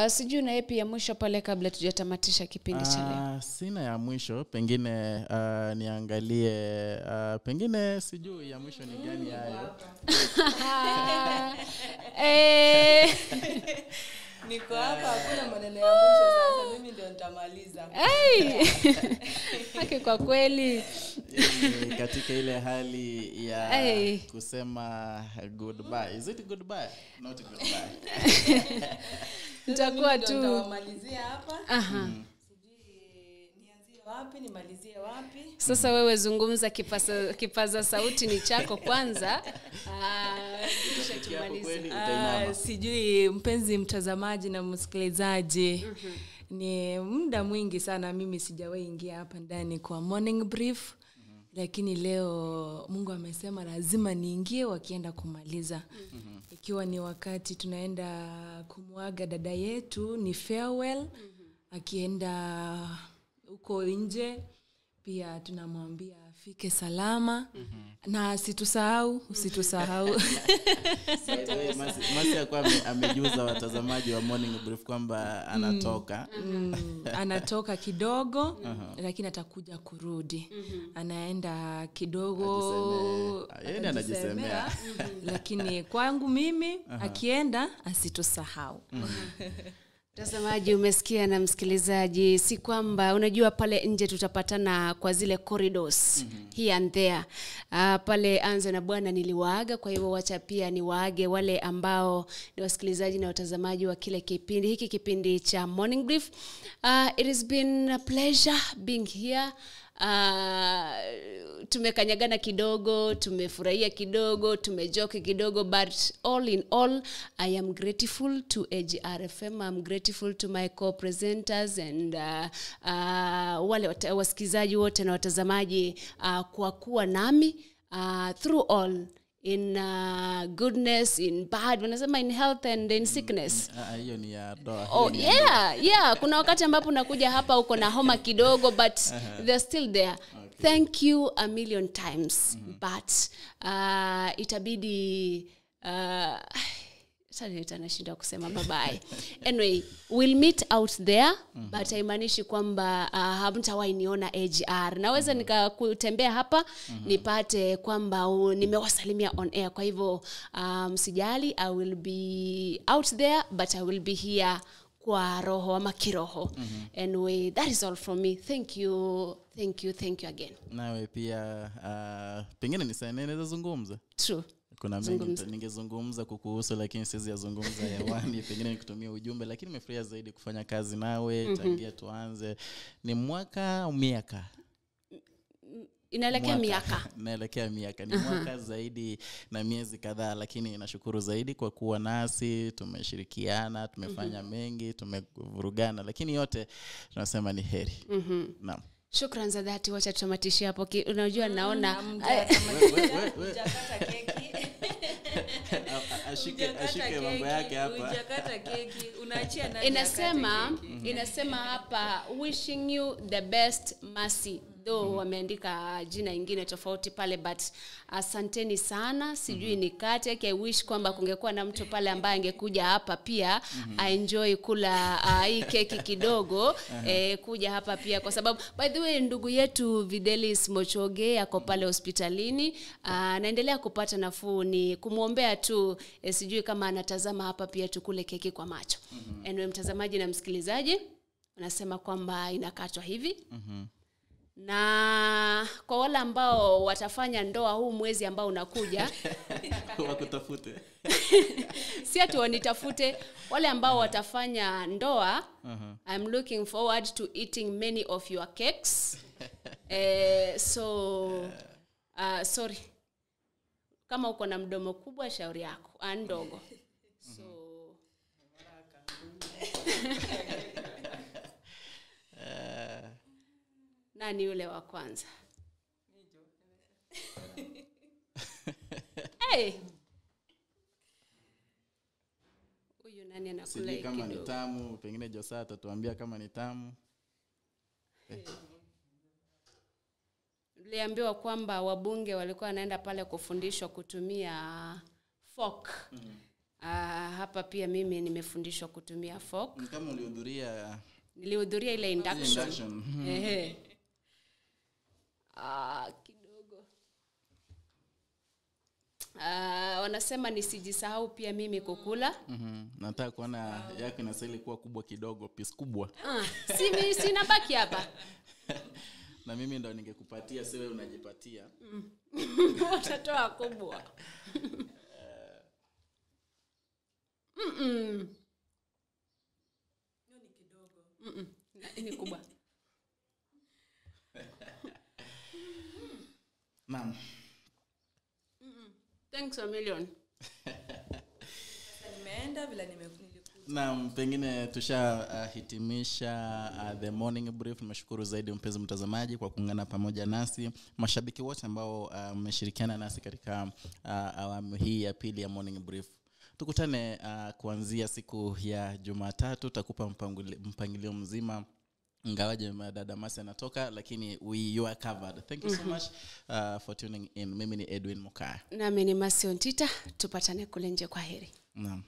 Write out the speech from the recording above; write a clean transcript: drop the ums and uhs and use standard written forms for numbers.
Sijui na yapi ya mwisho pale kabla tujatamatisha kipindi cha leo. Sina ya mwisho, pengine niangalie pengine sijui ya mwisho ni gani hayo. Niko hapa hakuna maneno ya mwisho, sasa mimi ndio nitamaliza. Haki kwa kweli. Katika ile hali ya kusema goodbye. Is it goodbye? Not goodbye. Nitakuwa tu nitamalizia hapa. Sijui nianzie wapi nimalizie wapi. Sasa wewe zungumza, kipaza sauti ni chako kwanza. Kisha tumalize. Sijui mpenzi mtazamaji na msikilizaji. Ni muda mwingi sana mimi sijawahi ingia hapa ndani kwa morning brief. Lakini leo Mungu amesema lazima niingie wakienda kumaliza. Ikiwa ni wakati tunaenda kumuaga dada yetu, ni farewell. Akienda uko nje pia tunamwambia afike salama. Na usitusahau. Masi akwa amejuza watazamaji wa morning brief kwamba anatoka. Anatoka kidogo lakini atakuja kurudi. Anaenda kidogo yeye anajisemea. Lakini kwangu mimi akienda asitusahau. Mtazamaji umesikia na msikilizaji, si kwamba unajua pale nje tutapatana kwa zile corridors here and there. Pale Anza na Bwana niliwaaga, kwa hivyo wacha pia niwaage wale ambao ni wasikilizaji na watazamaji wa kile kipindi hiki, kipindi cha Morning Brief. It has been a pleasure being here. Tumekanyagana kidogo, tumefurahia kidogo, tumejoke kidogo, but all in all I am grateful to Agr FM. I'm grateful to my co-presenters and wale wasikizaji wote na watazamaji kwa kuwa nami through all, in goodness, in bad, wanasema in health and in sickness. Hiyo ni ya doa. Oh yeah, kuna wakati ambapo nakuja hapa uko na homa kidogo, but they're still there. Okay. Thank you a million times. But itabidi sasa nashinda kusema bye bye. Anyway, we'll meet out there, but haimanishi kwamba hamtawahi niona Agr. Naweza nikakutembea hapa nipate kwamba nimewasalimia on air. Kwa hivyo msijali, I will be out there but I will be here kwa roho ama kiroho. Anyway, that is all from me. Thank you again. Nawe pia pengine naweza zungumza. True. Kuna mengi ningezungumza kukuhusu lakini siwezi yazungumza hewani. Pengine nikutumia ujumbe, lakini nimefurahia zaidi kufanya kazi nawe tangia tuanze. Ni miaka inaelekea miaka. Ni mwaka zaidi na miezi kadhaa, lakini nashukuru zaidi kwa kuwa nasi, tumeshirikiana, tumefanya mengi, tumevurugana, lakini yote tunasema ni heri. Naam. Shukrani za dhati, wacha tutamatishe hapo. Unajua naona hujakata keki. Ashike mambo yake hapa. Hujakata keki, unaachia nani? Inasema hapa wishing you the best Mercy. Though wameandika jina ingine tofauti pale, but asanteni sana. Sijui nikate, I wish kwamba kungekuwa na mtu pale ambaye angekuja hapa pia enjoy kula hii keki kidogo, kuja hapa pia, kwa sababu by the way ndugu yetu Videlis Mochoge yako pale hospitalini, anaendelea kupata nafuu. Ni kumuombea tu, sijui kama anatazama hapa pia tukule keki kwa macho. Anyway, mtazamaji na msikilizaji, anasema kwamba inakatwa hivi. Na kwa wale ambao watafanya ndoa huu mwezi ambao unakuja wakutafute. Si ati wanitafute, wale ambao watafanya ndoa, I'm looking forward to eating many of your cakes. Sorry. Kama uko na mdomo kubwa shauri yako, ndogo. Nani yule wa kwanza? Huyu nani anakula hiki kama ni tamu? Pengine Josa atatuambia kama ni tamu. Niliambiwa kwamba wabunge walikuwa wanaenda pale kufundishwa kutumia fork. Hapa pia mimi nimefundishwa kutumia fork. Kama Nilihudhuria ile induction. Kidogo. Wanasema nisijisahau pia mimi kukula. Nataka kuona yako inastahili kuwa kubwa kidogo, piece kubwa. Sina baki hapa. Na mimi ndo ningekupatia, si wewe unajipatia. Utatoa kubwa. Ni kidogo. Ni kubwa. Naam. Thanks a million. Nimeenda bila nilikuja. Naam, pengine hitimisha the morning brief. Nimeshukuru zaidi mpenzi mtazamaji kwa kuungana pamoja nasi, mashabiki wote ambao mmeshirikiana nasi katika awamu hii ya pili ya morning brief. Tukutane kuanzia siku ya Jumatatu, tutakupa mpangilio mzima. Ingawaje dada Masi anatoka, lakini you are covered. Thank you so much for tuning in. Mimi ni Edwin Mukaya. Na mimi ni Masi Ontita. Tupatane kule nje, kwa heri. Naam.